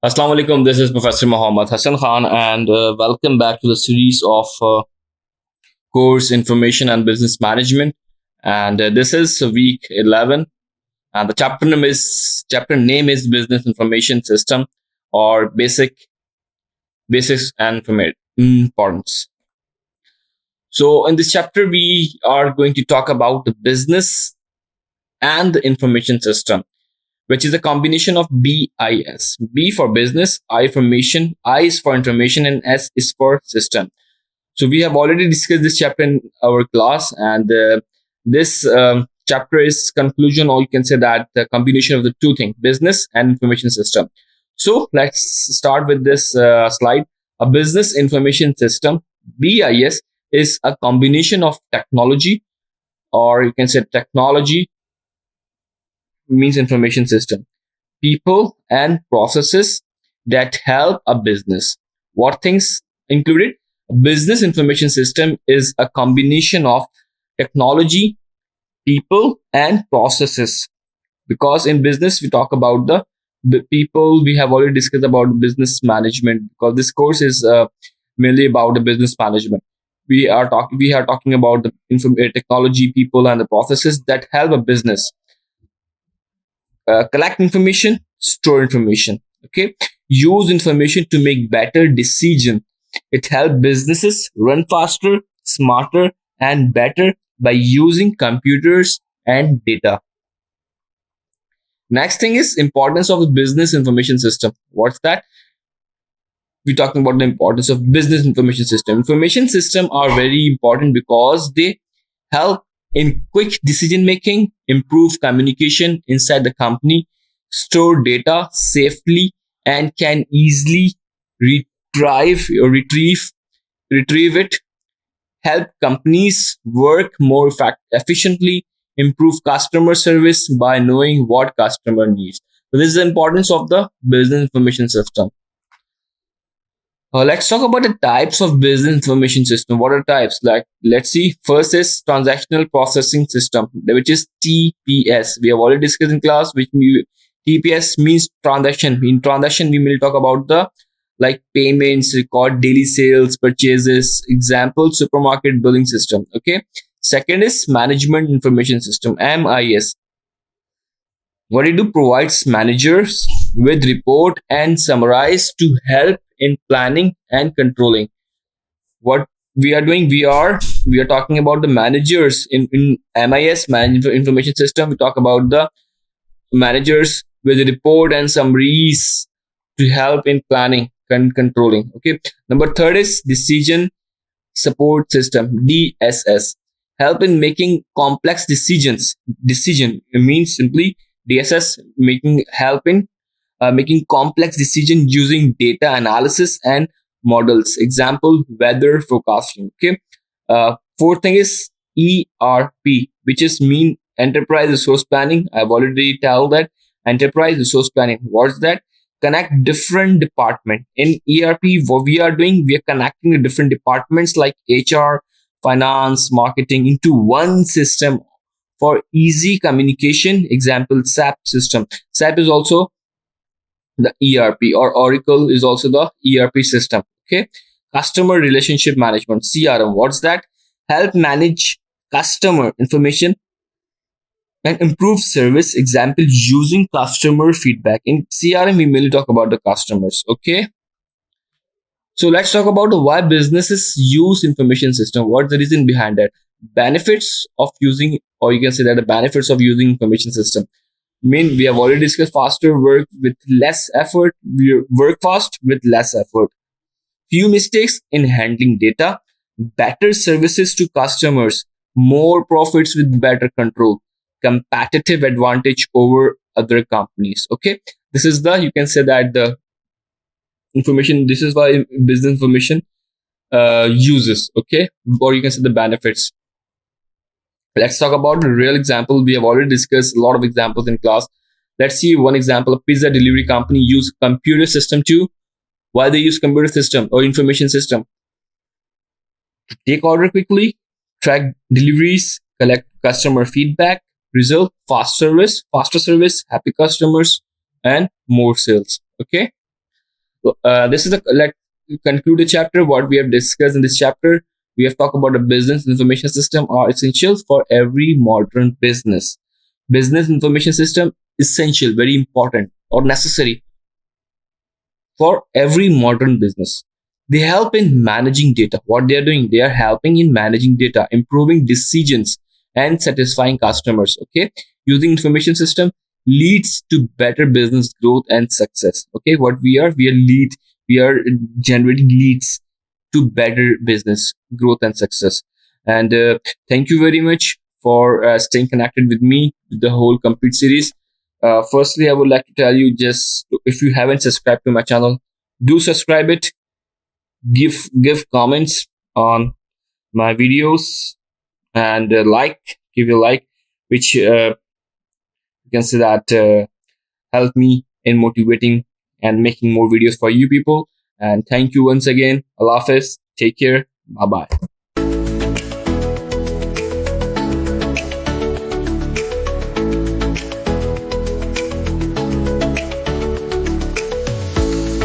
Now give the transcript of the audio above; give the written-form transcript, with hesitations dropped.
Assalamu alaikum. This is Professor Muhammad Hassan Khan, and welcome back to the series of course Information and Business Management. And this is week 11, and the chapter name is Business Information System, or basics and importance. So, in this chapter, we are going to talk about the business and the information system, which is a combination of BIS. B for business, I for mission, I is for information, and S is for system. So we have already discussed this chapter in our class, and this chapter is conclusion, or you can say that the combination of the two things, business and information system. So let's start with this slide. A business information system, BIS, is a combination of technology, or you can say technology means information system, people and processes that help a business. What things included? A business information system is a combination of technology, people, and processes. Because in business, we talk about the people. We have already discussed about business management, because this course is mainly about the business management. We are talking about the technology, people, and the processes that help a business collect information, store information. Okay, use information to make better decision. It helps businesses run faster, smarter, and better by using computers and data. Next thing is importance of the business information system. What's that? We're talking about the importance of business information system. Information system are very important because they help in quick decision making, improve communication inside the company, store data safely, and can easily retrieve it, help companies work more efficiently, improve customer service by knowing what customer needs. So this is the importance of the business information system. Let's talk about the types of business information system. What are types? Like, let's see. First is transactional processing system, which is TPS. We have already discussed in class, TPS means transaction. In transaction, we will talk about the like payments, record daily sales, purchases. Example, supermarket billing system. Okay. Second is management information system, MIS. What it do? Provides managers with report and summarize to help in planning and controlling. What we are doing, we are talking about the managers in MIS, management information system. We talk about the managers with report and summaries to help in planning and controlling. Okay. Number third is decision support system, DSS. Help in making complex decisions. Decision means simply DSS, making help in making complex decisions using data analysis and models. Example, weather forecasting. Okay. Fourth thing is ERP, which is mean enterprise resource planning. I've already told that enterprise resource planning. What's that? Connect different department. In ERP, what we are doing, we are connecting the different departments like HR, finance, marketing into one system for easy communication. Example, SAP system. SAP is also the ERP, or Oracle is also the ERP system. Okay. Customer relationship management, CRM. What's that? Help manage customer information and improve service. Example, using customer feedback. In CRM, we mainly talk about the customers. Okay. So let's talk about why businesses use information system. What's the reason behind that? Benefits of using, or you can say that the benefits of using information system. Mean we have already discussed faster work with less effort. We work fast with less effort. Few mistakes in handling data, better services to customers, more profits with better control, competitive advantage over other companies. Okay, this is the, you can say that the information. This is why business information uses. Okay, or you can say the benefits. Let's talk about a real example. We have already discussed a lot of examples in class. Let's see one example. A pizza delivery company use computer system to, why they use computer system or information system? To take order quickly, track deliveries, collect customer feedback, result faster service, happy customers, and more sales. Okay. This is a like conclude the chapter. What we have discussed in this chapter, we have talked about the business information system are essential for every modern business. Business information system essential, very important or necessary for every modern business. They help in managing data. What they are doing, they are helping in managing data, improving decisions, and satisfying customers. Okay, using information system leads to better business growth and success. Okay, what we are lead, we are generating leads to better business growth and success. And thank you very much for staying connected with me with the whole complete series. Firstly, I would like to tell you, just if you haven't subscribed to my channel, do subscribe it. Give comments on my videos, and give a like, which you can say that help me in motivating and making more videos for you people. And thank you once again. Allah Hafiz. Take care. Bye bye.